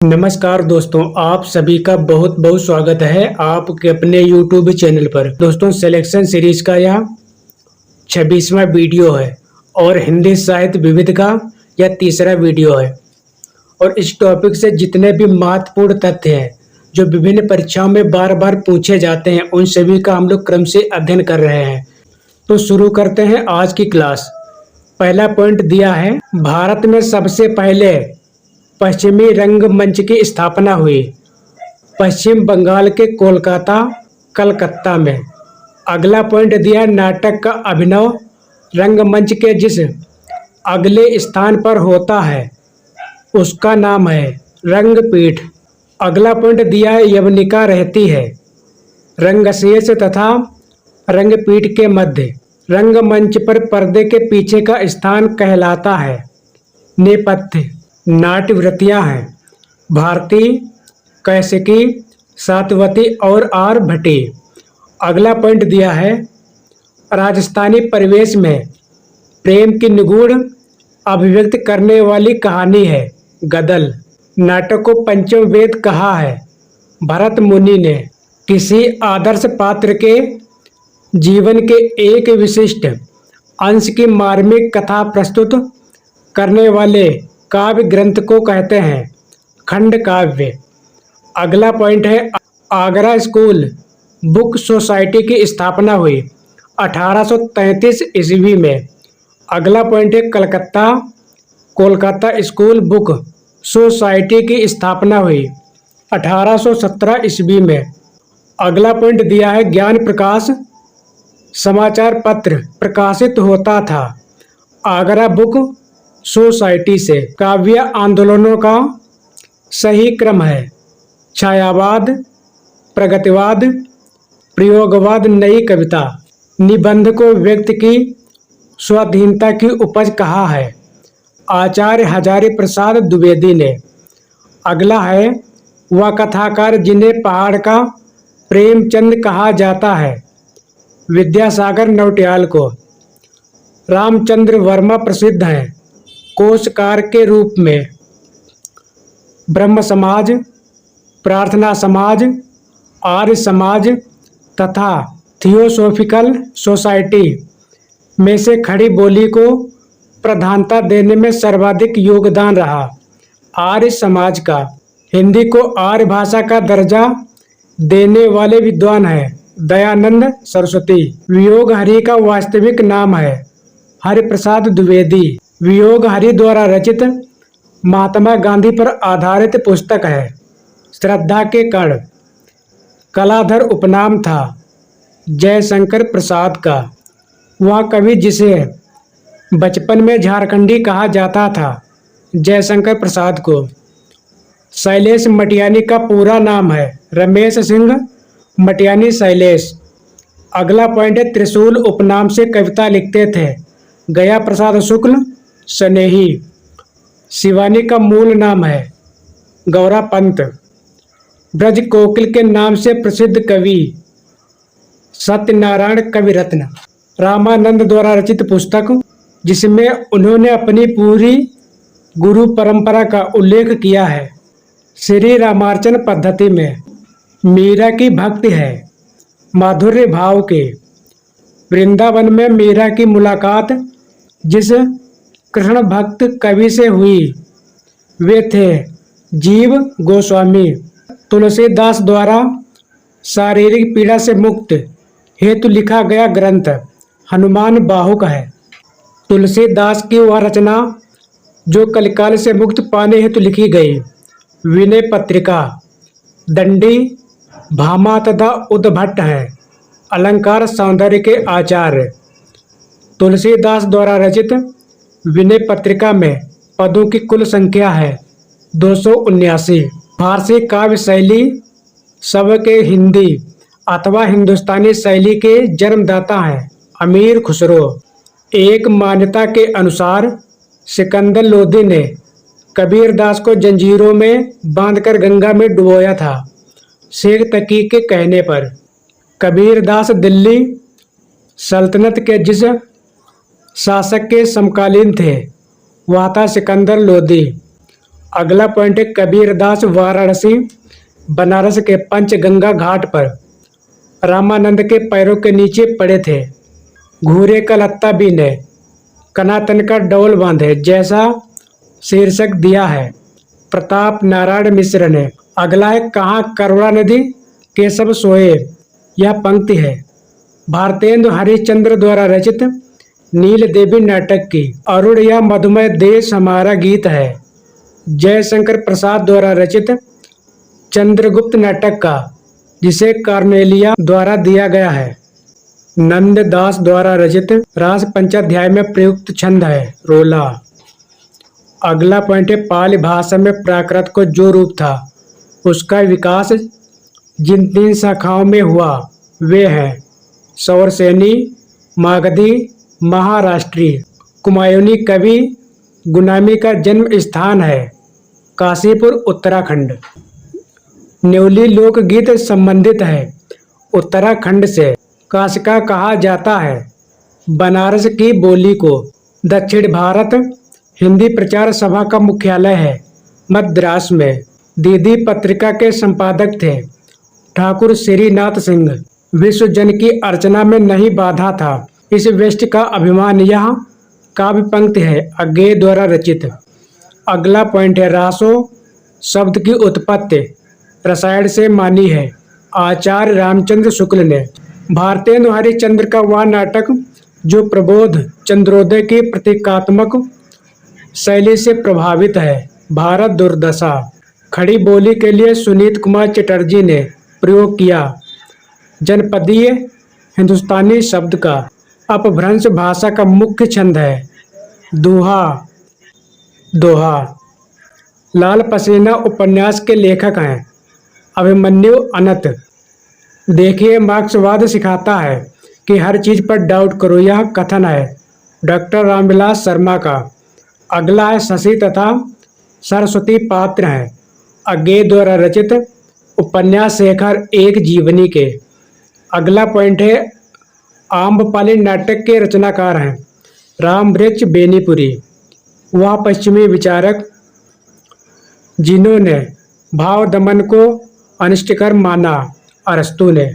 नमस्कार दोस्तों, आप सभी का बहुत बहुत स्वागत है आपके अपने YouTube चैनल पर। दोस्तों, सिलेक्शन सीरीज का यह 26वां वीडियो है और हिंदी साहित्य विविध का यह तीसरा वीडियो है। और इस टॉपिक से जितने भी महत्वपूर्ण तथ्य हैं जो विभिन्न परीक्षाओं में बार बार पूछे जाते हैं, उन सभी का हम लोग क्रम से अध्ययन कर रहे हैं। तो शुरू करते हैं आज की क्लास। पहला पॉइंट दिया है, भारत में सबसे पहले पश्चिमी रंगमंच की स्थापना हुई पश्चिम बंगाल के कोलकाता कलकत्ता में। अगला पॉइंट दिया, नाटक का अभिनव रंगमंच के जिस अगले स्थान पर होता है उसका नाम है रंगपीठ। अगला पॉइंट दिया है, यवनिका रहती है रंगशेष तथा रंगपीठ के मध्य। रंगमंच पर पर्दे के पीछे का स्थान कहलाता है नेपथ्य। नाट्यवृत्तियाँ हैं भारती, कैसिकी, सातवती और आर भट्टी। अगला पॉइंट दिया है, राजस्थानी परिवेश में प्रेम की निगूढ़ अभिव्यक्त करने वाली कहानी है गदल। नाटक को पंचम वेद कहा है भरत मुनि ने। किसी आदर्श पात्र के जीवन के एक विशिष्ट अंश की मार्मिक कथा प्रस्तुत करने वाले काव्य ग्रंथ को कहते हैं खंड काव्य। अगला पॉइंट है, आगरा स्कूल बुक सोसाइटी की स्थापना हुई 1833 ईस्वी में। अगला पॉइंट है, कोलकाता स्कूल बुक सोसाइटी की स्थापना हुई 1817 ईस्वी में। अगला पॉइंट दिया है, ज्ञान प्रकाश समाचार पत्र प्रकाशित होता था आगरा बुक सोसाइटी से। काव्य आंदोलनों का सही क्रम है छायावाद, प्रगतिवाद, प्रयोगवाद, नई कविता। निबंध को व्यक्ति की स्वाधीनता की उपज कहा है आचार्य हजारी प्रसाद द्विवेदी ने। अगला है, वह कथाकार जिन्हें पहाड़ का प्रेमचंद कहा जाता है विद्यासागर नौटियाल को। रामचंद्र वर्मा प्रसिद्ध हैं कोशकार के रूप में। ब्रह्म समाज, प्रार्थना समाज, आर्य समाज तथा थियोसॉफिकल सोसाइटी में से खड़ी बोली को प्रधानता देने में सर्वाधिक योगदान रहा आर्य समाज का। हिंदी को आर्य भाषा का दर्जा देने वाले विद्वान हैं दयानंद सरस्वती। वियोग हरि का वास्तविक नाम है हरिप्रसाद द्विवेदी। वियोग हरि द्वारा रचित महात्मा गांधी पर आधारित पुस्तक है श्रद्धा के कण। कलाधर उपनाम था जयशंकर प्रसाद का। वह कवि जिसे बचपन में झारखंडी कहा जाता था जयशंकर प्रसाद को। शैलेश मटियानी का पूरा नाम है रमेश सिंह मटियानी शैलेश। अगला पॉइंट है, त्रिशूल उपनाम से कविता लिखते थे गया प्रसाद शुक्ल स्नेही। शिवानी का मूल नाम है गौरा पंत। ब्रज कोकिल के नाम से प्रसिद्ध कवि सत्यनारायण कविरत्न। रामानंद द्वारा रचित पुस्तक जिसमें उन्होंने अपनी पूरी गुरु परंपरा का उल्लेख किया है श्री रामार्चन पद्धति में। मीरा की भक्ति है माधुर्य भाव के। वृंदावन में मीरा की मुलाकात जिस कृष्ण भक्त कवि से हुई वे थे जीव गोस्वामी। तुलसीदास द्वारा शारीरिक पीड़ा से मुक्त हेतु लिखा गया ग्रंथ हनुमान बाहुक है। तुलसीदास की वह रचना जो कलिकाल से मुक्त पाने हेतु लिखी गई विनय पत्रिका, दंडी, भामा तथा उद्भट है। अलंकार सौंदर्य के आचार्य। तुलसीदास द्वारा रचित विनय पत्रिका में पदों की कुल संख्या है 279। फारसी काव्य शैली शब्द के हिंदी अथवा हिंदुस्तानी शैली के जन्मदाता हैं अमीर खुसरो। एक मान्यता के अनुसार सिकंदर लोदी ने कबीरदास को जंजीरों में बांधकर गंगा में डुबोया था शेख तकी के कहने पर। कबीरदास दिल्ली सल्तनत के जिस शासक के समकालीन थे वह था सिकंदर लोदी। अगला पॉइंट है कबीरदास वाराणसी बनारस के पंचगंगा घाट पर रामानंद के पैरों के नीचे पड़े थे। घूरे का लत्ता बीने कनातन का डोल बांधे जैसा शीर्षक दिया है प्रताप नारायण मिश्र ने। अगला है कहाँ करुणा नदी केशव सोए। यह पंक्ति है भारतेंदु हरिश्चंद्र द्वारा रचित नील देवी नाटक की। अरुण या मधुमय देश हमारा गीत है जयशंकर प्रसाद द्वारा रचित चंद्रगुप्त नाटक का, जिसे कार्नेलिया द्वारा दिया गया है। नंददास द्वारा रचित रास पंचाध्याय में प्रयुक्त छंद है रोला। अगला पॉइंट है पाली भाषा में प्राकृत को जो रूप था उसका विकास जिन 3 शाखाओं में हुआ वे हैं सौरसेनी, मागधी, महाराष्ट्री। कुमायूनी कवि गुलामी का जन्म स्थान है काशीपुर उत्तराखंड। न्योली लोकगीत संबंधित है उत्तराखंड से। काशिका कहा जाता है बनारस की बोली को। दक्षिण भारत हिंदी प्रचार सभा का मुख्यालय है मद्रास में। दीदी पत्रिका के संपादक थे ठाकुर श्रीनाथ सिंह। विश्व जन की अर्चना में नहीं बाधा था इस वेस्ट का अभिमान। यह काव्य पंक्ति है अज्ञेय द्वारा रचित। अगला पॉइंट है रासो शब्द की उत्पत्ति रसायन से मानी है आचार्य रामचंद्र शुक्ल ने। भारतेंदु हरिश्चंद्र का वह नाटक जो प्रबोध चंद्रोदय की प्रतीकात्मक शैली से प्रभावित है। भारत दुर्दशा खड़ी बोली के लिए सुनीत कुमार चटर्जी ने प्रयोग किया जनपदीय हिंदुस्तानी शब्द का। अपभ्रंश भाषा का मुख्य छंद है दोहा। लाल पसीना उपन्यास के लेखक हैं अभिमन्यु अनंत। देखिए मार्क्सवाद सिखाता है कि हर चीज पर डाउट करो, यह कथन है डॉक्टर रामविलास शर्मा का। अगला है शशि तथा सरस्वती पात्र हैं अज्ञेय द्वारा रचित उपन्यास शेखर एक जीवनी के। अगला पॉइंट है आम्रपाली नाटक के रचनाकार हैं रामवृक्ष बेनीपुरी। वह पश्चिमी विचारक जिन्होंने भाव दमन को अनिष्टकर माना अरस्तु ने।